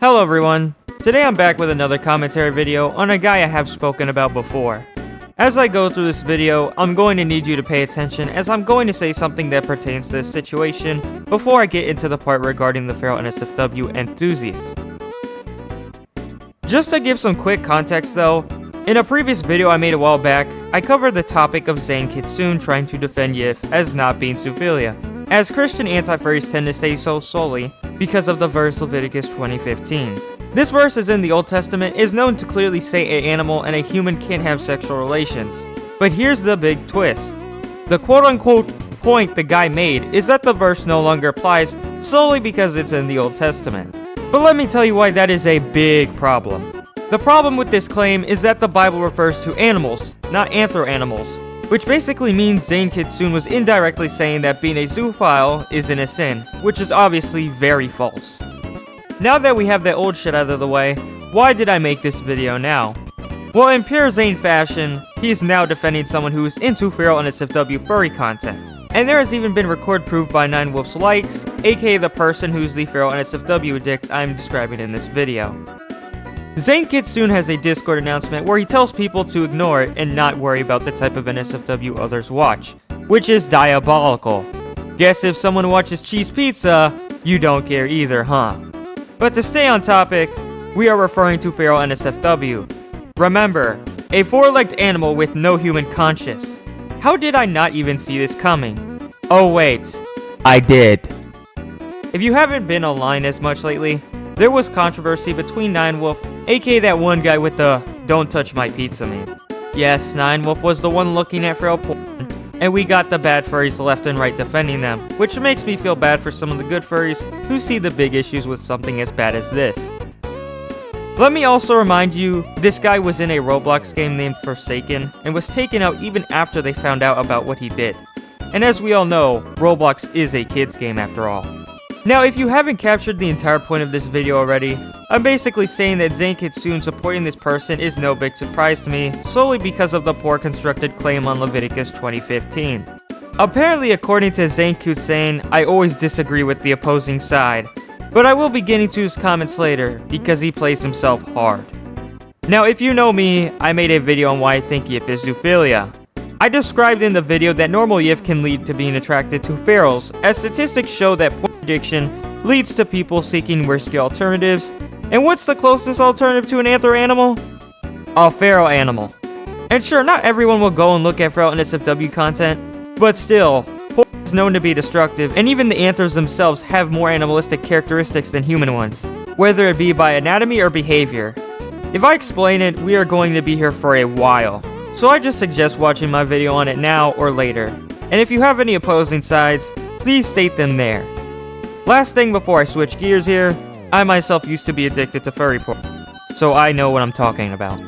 Hello everyone, today I'm back with another commentary video on a guy I have spoken about before. As I go through this video, I'm going to need you to pay attention as I'm going to say something that pertains to this situation before I get into the part regarding the feral NSFW enthusiasts. Just to give some quick context though, in a previous video I made a while back, I covered the topic of Zane Kitsune trying to defend Yif as not being zoophilia, as Christian anti-furries tend to say so solely because of the verse Leviticus 20:15. This verse is in the Old Testament, is known to clearly say an animal and a human can't have sexual relations. But here's the big twist. The quote-unquote point the guy made is that the verse no longer applies solely because it's in the Old Testament. But let me tell you why that is a big problem. The problem with this claim is that the Bible refers to animals, not anthro-animals, which basically means Zane Kitsune was indirectly saying that being a zoophile isn't a sin, which is obviously very false. Now that we have that old shit out of the way, why did I make this video now? Well, in pure Zane fashion, he is now defending someone who is into feral NSFW furry content. And there has even been record proof by 9wolf's likes, aka the person who's the feral NSFW addict I'm describing in this video. Zane Kitsune has a Discord announcement where he tells people to ignore it and not worry about the type of NSFW others watch, which is diabolical. Guess if someone watches cheese pizza, you don't care either, huh? But to stay on topic, we are referring to feral NSFW. Remember, a four-legged animal with no human conscience. How did I not even see this coming? Oh wait, I did. If you haven't been online as much lately, there was controversy between 9wolf, aka that one guy with the "don't touch my pizza" meme. Yes, 9wolf was the one looking at feral porn, and we got the bad furries left and right defending them, which makes me feel bad for some of the good furries who see the big issues with something as bad as this. Let me also remind you, this guy was in a Roblox game named Forsaken, and was taken out even after they found out about what he did. And as we all know, Roblox is a kids game after all. Now, if you haven't captured the entire point of this video already, I'm basically saying that Zane Kitsune supporting this person is no big surprise to me, solely because of the poor constructed claim on Leviticus 20:15. Apparently, according to Zane Kitsune, I always disagree with the opposing side, but I will be getting to his comments later, because he plays himself hard. Now, if you know me, I made a video on why I think Yif is zoophilia. I described in the video that normal Yif can lead to being attracted to ferals, as statistics show that porn addiction leads to people seeking risky alternatives. And what's the closest alternative to an anthro animal? A feral animal. And sure, not everyone will go and look at feral NSFW content, but still, porn is known to be destructive, and even the anthros themselves have more animalistic characteristics than human ones, whether it be by anatomy or behavior. If I explain it, we are going to be here for a while. So I just suggest watching my video on it now or later. And if you have any opposing sides, please state them there. Last thing before I switch gears here, I myself used to be addicted to furry porn, so I know what I'm talking about.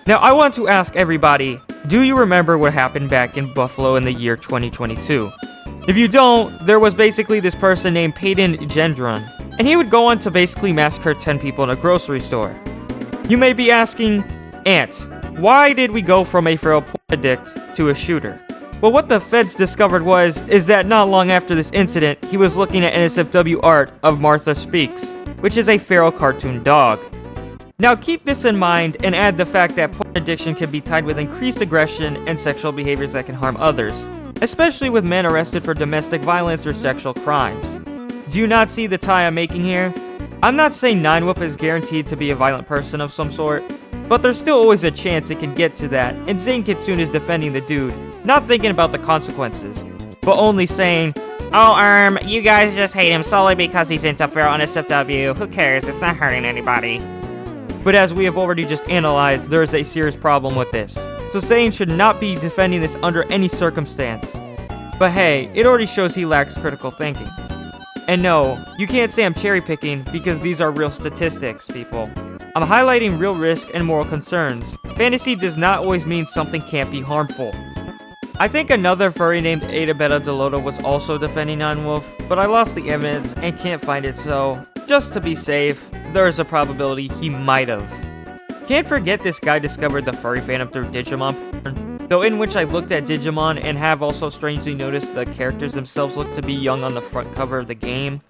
Now I want to ask everybody, do you remember what happened back in Buffalo in the year 2022? If you don't, there was basically this person named Peyton Gendron, and he would go on to basically massacre 10 people in a grocery store. You may be asking, Ant, why did we go from a feral porn addict to a shooter? Well, what the feds discovered is that not long after this incident, he was looking at NSFW art of Martha Speaks, which is a feral cartoon dog. Now keep this in mind and add the fact that porn addiction can be tied with increased aggression and sexual behaviors that can harm others, especially with men arrested for domestic violence or sexual crimes. Do you not see the tie I'm making here? I'm not saying 9wolf is guaranteed to be a violent person of some sort, but there's still always a chance it can get to that, and Zane Kitsune is defending the dude, not thinking about the consequences, but only saying, "Oh, you guys just hate him solely because he's into feral NSFW, who cares, it's not hurting anybody." But as we have already just analyzed, there is a serious problem with this, so Zane should not be defending this under any circumstance. But hey, it already shows he lacks critical thinking. And no, you can't say I'm cherry picking, because these are real statistics, people. I'm highlighting real risk and moral concerns. Fantasy does not always mean something can't be harmful. I think another furry named Ada Beta Delota was also defending 9wolf, but I lost the evidence and can't find it, so just to be safe, there is a probability he might have. Can't forget this guy discovered the furry fandom through Digimon porn, though in which I looked at Digimon and have also strangely noticed the characters themselves look to be young on the front cover of the game.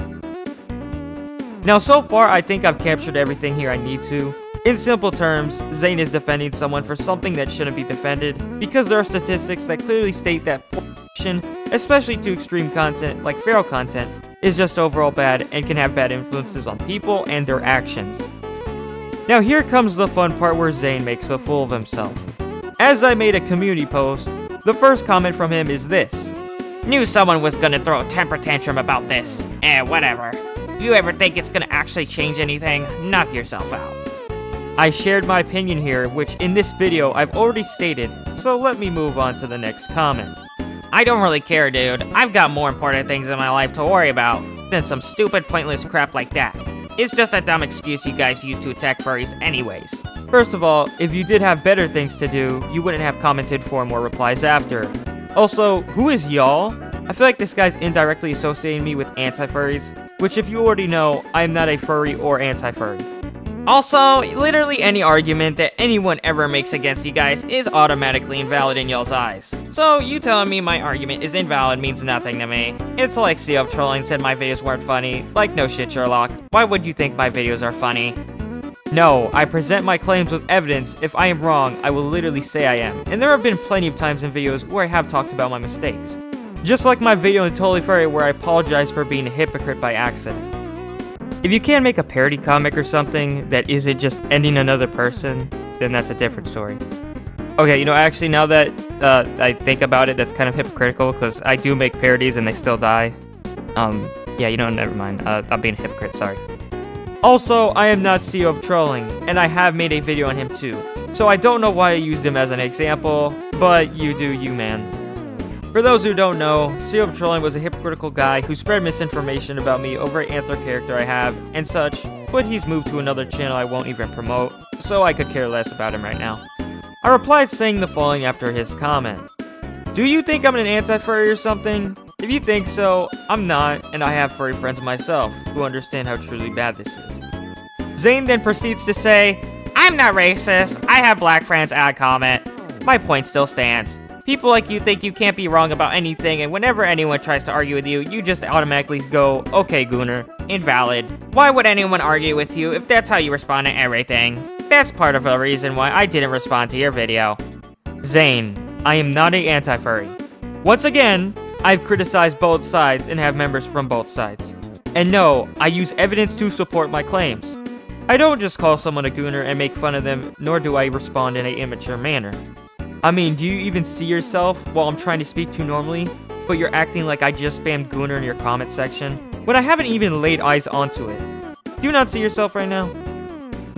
Now so far, I think I've captured everything here I need to. In simple terms, Zane is defending someone for something that shouldn't be defended, because there are statistics that clearly state that portion, especially to extreme content like feral content, is just overall bad and can have bad influences on people and their actions. Now here comes the fun part where Zane makes a fool of himself. As I made a community post, the first comment from him is this: Knew someone was gonna throw a temper tantrum about this. Whatever. If you ever think it's gonna actually change anything, knock yourself out. I shared my opinion here, which in this video I've already stated, so let me move on to the next comment. I don't really care, dude. I've got more important things in my life to worry about than some stupid, pointless crap like that. It's just a dumb excuse you guys use to attack furries anyways. First of all, if you did have better things to do, you wouldn't have commented 4 more replies after. Also, who is y'all? I feel like this guy's indirectly associating me with anti-furries, which if you already know, I am not a furry or anti-furry. Also, literally any argument that anyone ever makes against you guys is automatically invalid in y'all's eyes. So, you telling me my argument is invalid means nothing to me. It's like Zoophilic trolling said my videos weren't funny. Like, no shit, Sherlock. Why would you think my videos are funny? No, I present my claims with evidence. If I am wrong, I will literally say I am. And there have been plenty of times in videos where I have talked about my mistakes. Just like my video in Totally Furry where I apologize for being a hypocrite by accident. If you can't make a parody comic or something that isn't just ending another person, then that's a different story. Okay, you know, actually now that I think about it, that's kind of hypocritical because I do make parodies and they still die. Yeah, you know, never mind. I'm being a hypocrite, sorry. Also, I am not CEO of trolling, and I have made a video on him too. So I don't know why I used him as an example, but you do you, man. For those who don't know, Zoophilic Trolling was a hypocritical guy who spread misinformation about me over an antler character I have and such, but he's moved to another channel I won't even promote, so I could care less about him right now. I replied saying the following after his comment. Do you think I'm an anti-furry or something? If you think so, I'm not, and I have furry friends myself who understand how truly bad this is. Zane then proceeds to say, I'm not racist. I have black friends, add comment. My point still stands. People like you think you can't be wrong about anything, and whenever anyone tries to argue with you, you just automatically go, okay, Gooner, invalid. Why would anyone argue with you if that's how you respond to everything? That's part of the reason why I didn't respond to your video. Zane, I am not an anti-furry. Once again, I've criticized both sides and have members from both sides. And no, I use evidence to support my claims. I don't just call someone a gooner and make fun of them, nor do I respond in an immature manner. I mean, do you even see yourself while I'm trying to speak to you normally, but you're acting like I just spammed gooner in your comment section, when I haven't even laid eyes onto it? Do you not see yourself right now?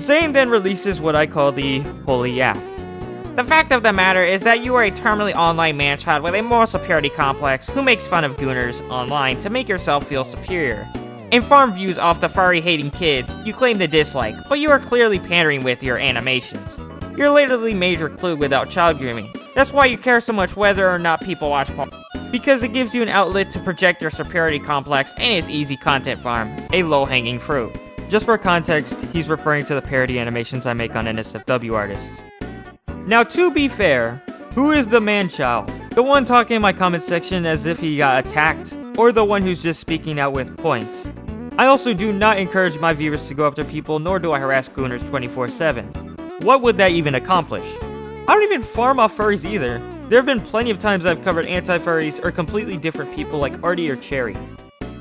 Zane then releases what I call the holy yap. The fact of the matter is that you are a terminally online man-child with a moral superiority complex who makes fun of gooners online to make yourself feel superior. In farm views off the furry-hating kids, you claim to dislike, but you are clearly pandering with your animations. You're literally Major Clue without child grooming. That's why you care so much whether or not people watch porn. Because it gives you an outlet to project your superiority complex and its easy content farm, a low-hanging fruit. Just for context, he's referring to the parody animations I make on NSFW artists. Now to be fair, who is the man-child? The one talking in my comment section as if he got attacked, or the one who's just speaking out with points? I also do not encourage my viewers to go after people, nor do I harass gooners 24/7. What would that even accomplish? I don't even farm off furries either. There have been plenty of times I've covered anti-furries or completely different people like Artie or Cherry.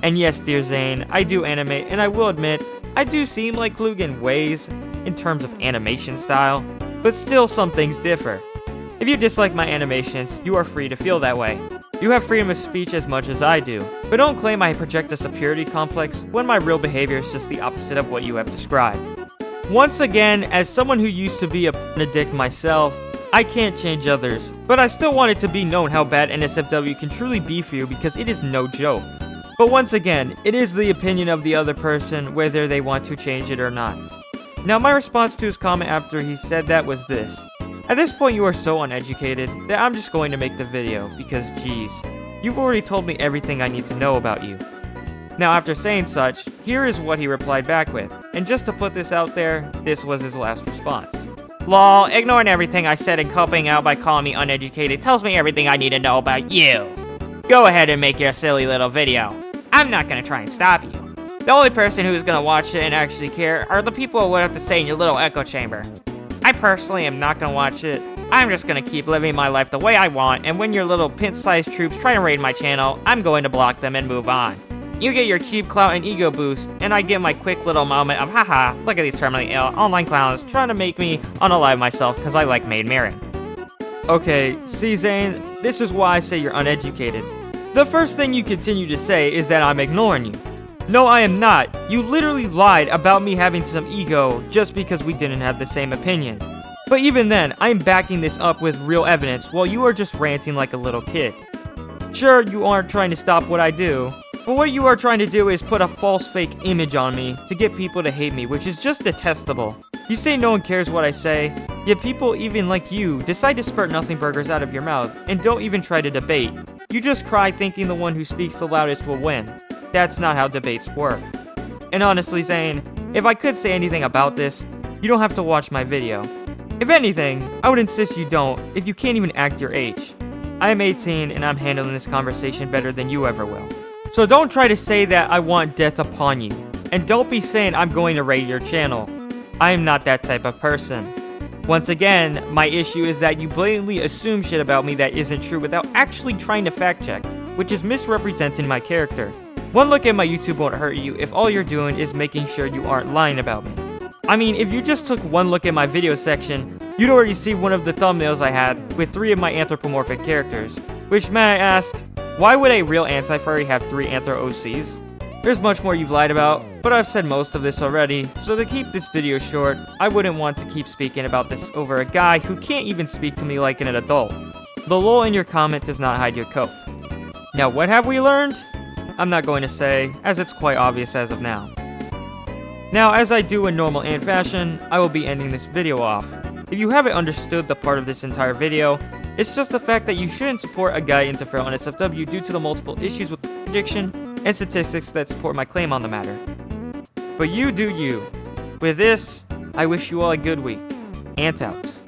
And yes, dear Zane, I do animate, and I will admit, I do seem like Klug in ways, in terms of animation style, but still some things differ. If you dislike my animations, you are free to feel that way. You have freedom of speech as much as I do, but don't claim I project a superiority complex when my real behavior is just the opposite of what you have described. Once again, as someone who used to be a addict myself, I can't change others, but I still want it to be known how bad NSFW can truly be for you because it is no joke. But once again, it is the opinion of the other person whether they want to change it or not. Now my response to his comment after he said that was this. At this point you are so uneducated that I'm just going to make the video because geez, you've already told me everything I need to know about you. Now after saying such, here is what he replied back with, and just to put this out there, this was his last response. Lol, ignoring everything I said and coping out by calling me uneducated tells me everything I need to know about you. Go ahead and make your silly little video. I'm not gonna try and stop you. The only person who's gonna watch it and actually care are the people who would have to say in your little echo chamber. I personally am not gonna watch it. I'm just gonna keep living my life the way I want, and when your little pint-sized troops try to raid my channel, I'm going to block them and move on. You get your cheap clout and ego boost, and I get my quick little moment of haha, look at these terminally ill online clowns trying to make me unalive myself because I like maid mirroring. Okay, see Zane, this is why I say you're uneducated. The first thing you continue to say is that I'm ignoring you. No, I am not. You literally lied about me having some ego just because we didn't have the same opinion. But even then, I'm backing this up with real evidence while you are just ranting like a little kid. Sure, you aren't trying to stop what I do, but what you are trying to do is put a false fake image on me to get people to hate me, which is just detestable. You say no one cares what I say, yet people even like you decide to spurt nothing burgers out of your mouth and don't even try to debate. You just cry thinking the one who speaks the loudest will win. That's not how debates work. And honestly, Zane, if I could say anything about this, you don't have to watch my video. If anything, I would insist you don't if you can't even act your age. I am 18 and I'm handling this conversation better than you ever will. So don't try to say that I want death upon you. And don't be saying I'm going to raid your channel. I am not that type of person. Once again, my issue is that you blatantly assume shit about me that isn't true without actually trying to fact check, which is misrepresenting my character. One look at my YouTube won't hurt you if all you're doing is making sure you aren't lying about me. I mean, if you just took one look at my video section, you'd already see one of the thumbnails I had with 3 of my anthropomorphic characters. Which, may I ask, why would a real anti-furry have 3 anthro OCs? There's much more you've lied about, but I've said most of this already, so to keep this video short, I wouldn't want to keep speaking about this over a guy who can't even speak to me like an adult. The lol in your comment does not hide your coat. Now what have we learned? I'm not going to say, as it's quite obvious as of now. Now, as I do in normal ant fashion, I will be ending this video off. If you haven't understood the part of this entire video, it's just the fact that you shouldn't support a guy into feral NSFW due to the multiple issues with addiction and statistics that support my claim on the matter. But you do you. With this, I wish you all a good week. Ant out.